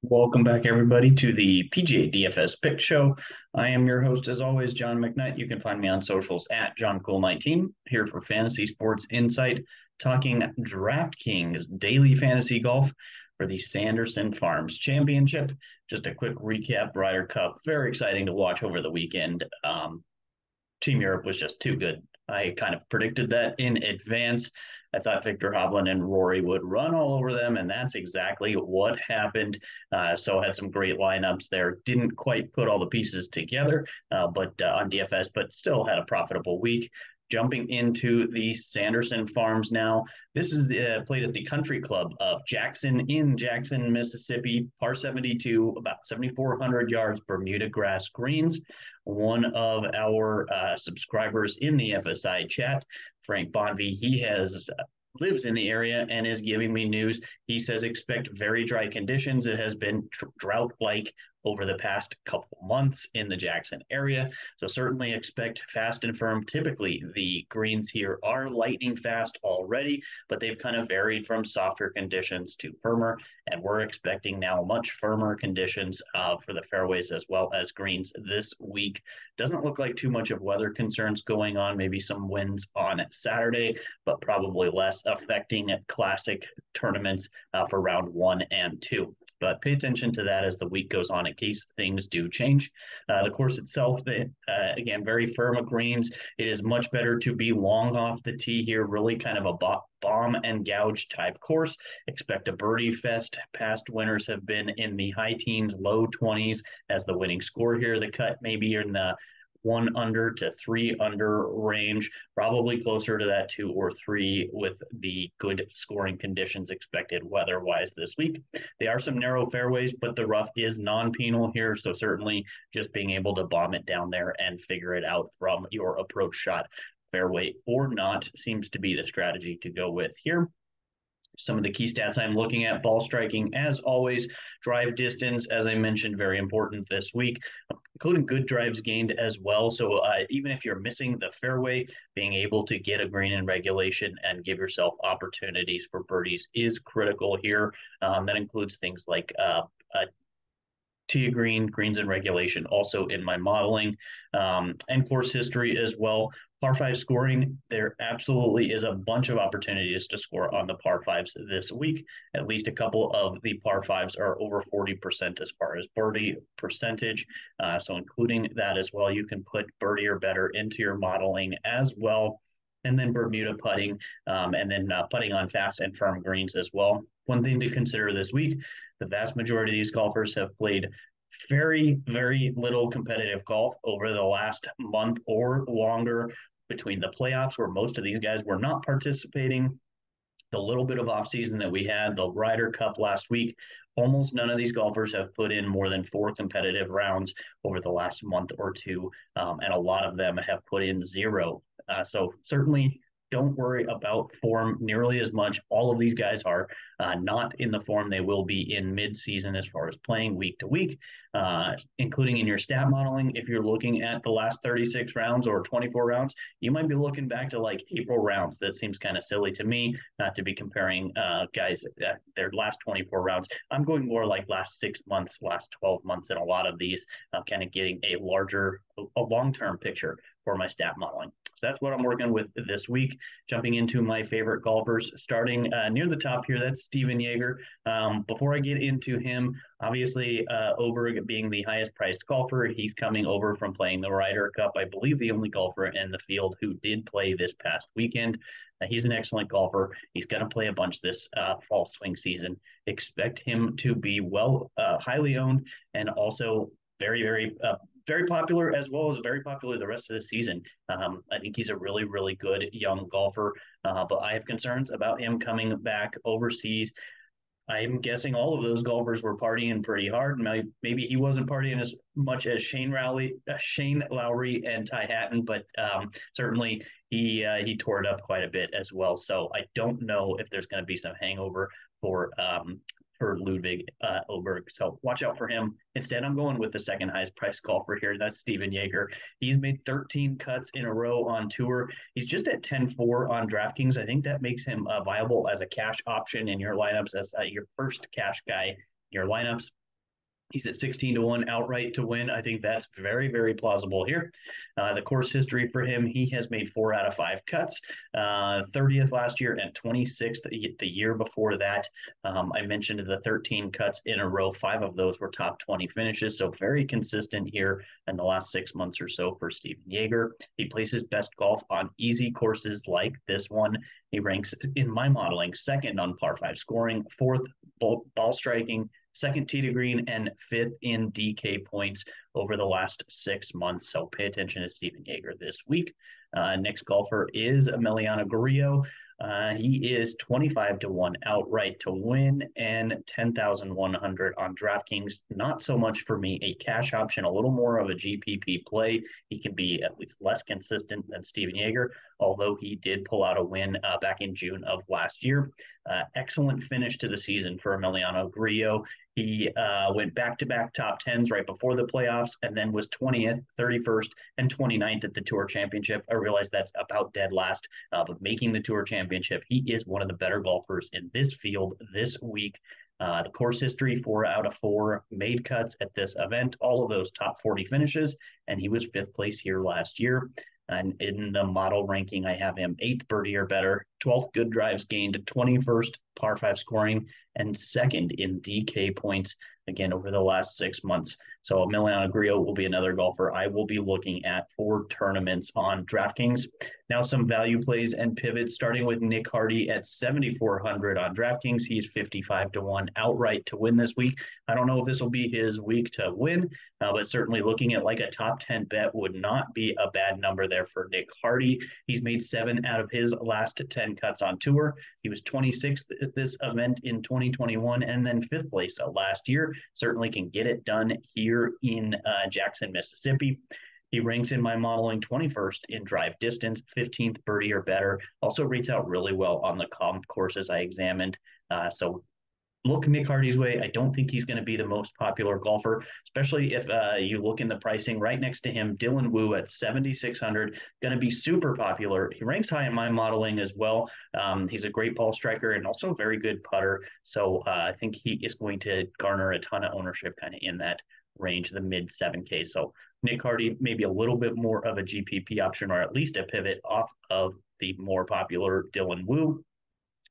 Welcome back, everybody, to the PGA DFS Pick Show. I am your host, as always, John McKnight. You can find me on socials at JohnCool19, here for Fantasy Sports Insight, talking DraftKings daily fantasy golf for the Sanderson Farms Championship. Just a quick recap, Ryder Cup, very exciting to watch over the weekend. Team Europe was just too good. I kind of predicted that in advance. I thought Victor Hovland and Rory would run all over them, and that's exactly what happened. So had some great lineups there. Didn't quite put all the pieces together, but on DFS, but still had a profitable week. Jumping into the Sanderson Farms now. This is played at the Country Club of Jackson in Jackson, Mississippi, par 72, about 7,400 yards, Bermuda grass greens. One of our subscribers in the FSi chat, Frank Bonvie, he has lives in the area and is giving me news. He says expect very dry conditions. It has been drought-like over the past couple months in the Jackson area. So certainly expect fast and firm. Typically, the greens here are lightning fast already, but they've kind of varied from softer conditions to firmer, and we're expecting now much firmer conditions for the fairways as well as greens this week. Doesn't look like too much of weather concerns going on, maybe some winds on Saturday, but probably less affecting classic tournaments for round 1 and 2. But pay attention to that as the week goes on in case things do change. The course itself, again, very firm of greens. It is much better to be long off the tee here, really kind of a bomb and gouge type course. Expect a birdie fest. Past winners have been in the high teens, low 20s as the winning score here. The cut maybe in the 1 under to 3 under range, probably closer to that 2 or 3 with the good scoring conditions expected weather-wise this week. There are some narrow fairways, but the rough is non-penal here, so certainly just being able to bomb it down there and figure it out from your approach shot, fairway or not, seems to be the strategy to go with here. Some of the key stats I'm looking at: ball striking, as always, drive distance, as I mentioned, very important this week, including good drives gained as well. So even if you're missing the fairway, being able to get a green in regulation and give yourself opportunities for birdies is critical here. That includes things like tee green, greens in regulation, also in my modeling, and course history as well. Par 5 scoring, there absolutely is a bunch of opportunities to score on the par 5s this week. At least a couple of the par 5s are over 40% as far as birdie percentage. So including that as well, you can put birdie or better into your modeling as well. And then Bermuda putting, and then putting on fast and firm greens as well. One thing to consider this week: the vast majority of these golfers have played very, very little competitive golf over the last month or longer, between the playoffs, where most of these guys were not participating, the little bit of offseason that we had, the Ryder Cup last week. Almost none of these golfers have put in more than 4 competitive rounds over the last month or two, and a lot of them have put in 0. So certainly don't worry about form nearly as much. All of these guys are not in the form they will be in mid-season as far as playing week to week, including in your stat modeling. If you're looking at the last 36 rounds or 24 rounds, you might be looking back to like April rounds. That seems kind of silly to me, not to be comparing guys at their last 24 rounds. I'm going more like last 6 months, last 12 months in a lot of these, kind of getting a long-term picture for my stat modeling. So that's what I'm working with this week. Jumping into my favorite golfers, starting near the top here, that's Steven Jaeger. Before I get into him, obviously Oberg being the highest priced golfer, he's coming over from playing the Ryder Cup. I believe the only golfer in the field who did play this past weekend. He's an excellent golfer. He's going to play a bunch this fall swing season. Expect him to be highly owned, and also very popular, as well as very popular the rest of the season. I think he's a really, really good young golfer, but I have concerns about him coming back overseas. I'm guessing all of those golfers were partying pretty hard. Maybe he wasn't partying as much as Shane Lowry, and Ty Hatton, but certainly he tore it up quite a bit as well. So I don't know if there's going to be some hangover for Ludwig Oberg. So watch out for him. Instead, I'm going with the second highest priced golfer here. That's Steven Jaeger. He's made 13 cuts in a row on tour. He's just at 10-4 on DraftKings. I think that makes him viable as a cash option in your lineups, as your first cash guy in your lineups. He's at 16 to 1 outright to win. I think that's very, very plausible here. The course history for him, he has made 4 out of 5 cuts, 30th last year and 26th the year before that. I mentioned the 13 cuts in a row. 5 of those were top 20 finishes. So very consistent here in the last 6 months or so for Stephen Jaeger. He plays his best golf on easy courses like this one. He ranks in my modeling second on par 5 scoring, fourth ball striking, second tee to green, and fifth in DK points over the last 6 months. So pay attention to Stephen Jaeger this week. Next golfer is Emiliano Grillo. He is 25 to 1 outright to win and 10,100 on DraftKings. Not so much for me, a cash option, a little more of a GPP play. He can be at least less consistent than Stephen Jaeger, although he did pull out a win back in June of last year. Excellent finish to the season for Emiliano Grillo. He went back-to-back top 10s right before the playoffs and then was 20th, 31st, and 29th at the Tour Championship. I realize that's about dead last, but making the Tour Championship, he is one of the better golfers in this field this week. The course history, 4 out of 4 made cuts at this event, all of those top 40 finishes, and he was 5th place here last year. And in the model ranking, I have him 8th birdie or better, 12th good drives gained, 21st par 5 scoring, and second in DK points, again, over the last 6 months. So Emiliano Grillo will be another golfer I will be looking at for tournaments on DraftKings. Now some value plays and pivots, starting with Nick Hardy at 7,400 on DraftKings. He's 55 to 1 outright to win this week. I don't know if this will be his week to win, but certainly looking at like a top 10 bet would not be a bad number there for Nick Hardy. He's made 7 out of his last 10 cuts on tour. He was 26th at this event in 2021 and then 5th place last year. Certainly can get it done here in Jackson, Mississippi. He ranks in my modeling 21st in drive distance, 15th birdie or better. Also rates out really well on the comp courses I examined. So look Nick Hardy's way. I don't think he's going to be the most popular golfer, especially if you look in the pricing right next to him, Dylan Wu at 7,600, going to be super popular. He ranks high in my modeling as well. He's a great ball striker and also a very good putter. So I think he is going to garner a ton of ownership kind of in that range, the mid 7K. So Nick Hardy, maybe a little bit more of a GPP option, or at least a pivot off of the more popular Dylan Wu.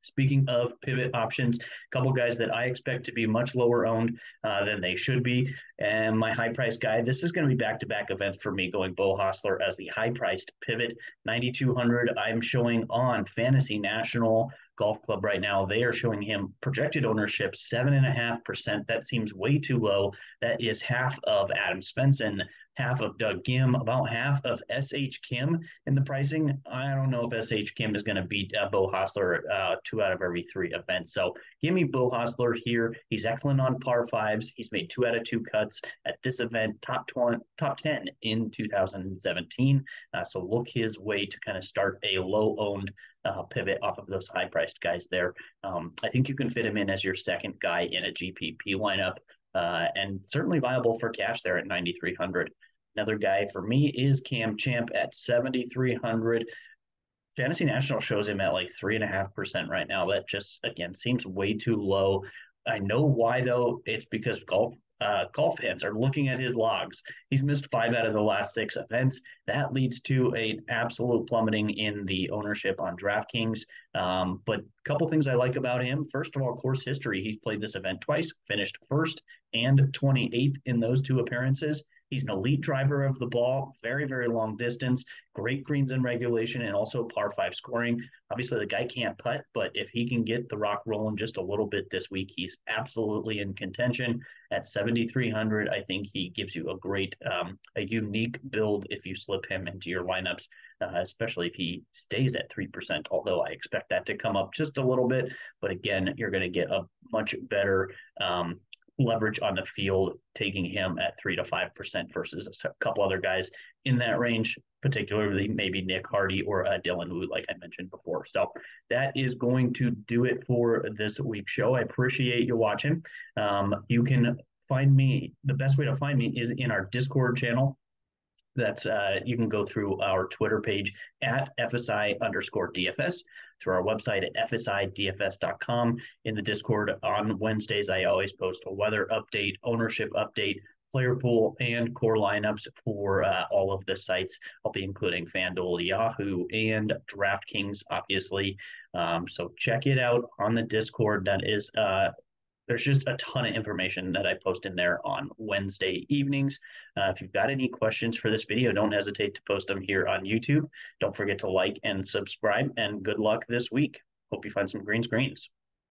Speaking of pivot options, a couple guys that I expect to be much lower owned than they should be. And my high price guy, this is going to be back-to-back events for me, going Beau Hossler as the high-priced pivot. 9,200, I'm showing on Fantasy National Golf Club right now. They are showing him projected ownership 7.5%. That seems way too low. That is half of Adam Svensson, half of Doug Gim, about half of S.H. Kim in the pricing. I don't know if S.H. Kim is going to beat Beau Hossler 2 out of every 3 events. So give me Beau Hossler here. He's excellent on par 5s. He's made 2 out of 2 cuts at this event, top 10 in 2017. So look his way to kind of start a low-owned pivot off of those high-priced guys there. I think you can fit him in as your second guy in a GPP lineup. And certainly viable for cash there at 9,300. Another guy for me is Cam Champ at 7,300. Fantasy National shows him at like 3.5% right now. That just, again, seems way too low. I know why, though. It's because golf fans are looking at his logs. He's missed 5 out of the last 6 events. That leads to an absolute plummeting in the ownership on DraftKings. But a couple things I like about him. First of all, course history. He's played this event twice, finished 1st and 28th in those 2 appearances. He's an elite driver of the ball, very, very long distance, great greens in regulation, and also par 5 scoring. Obviously, the guy can't putt, but if he can get the rock rolling just a little bit this week, he's absolutely in contention. At 7,300, I think he gives you a great, a unique build if you slip him into your lineups, especially if he stays at 3%, although I expect that to come up just a little bit. But again, you're going to get a much better leverage on the field, taking him at 3 to 5% versus a couple other guys in that range, particularly maybe Nick Hardy or Dylan Wu, like I mentioned before. So that is going to do it for this week's show. I appreciate you watching. You can find me, the best way to find me is in our Discord channel. That's you can go through our Twitter page at FSi_DFS, through our website at FSiDFS.com. In the Discord on Wednesdays, I always post a weather update, ownership update, player pool, and core lineups for all of the sites. I'll be including FanDuel, Yahoo, and DraftKings, obviously. So check it out on the Discord. There's just a ton of information that I post in there on Wednesday evenings. If you've got any questions for this video, don't hesitate to post them here on YouTube. Don't forget to like and subscribe, and good luck this week. Hope you find some green screens.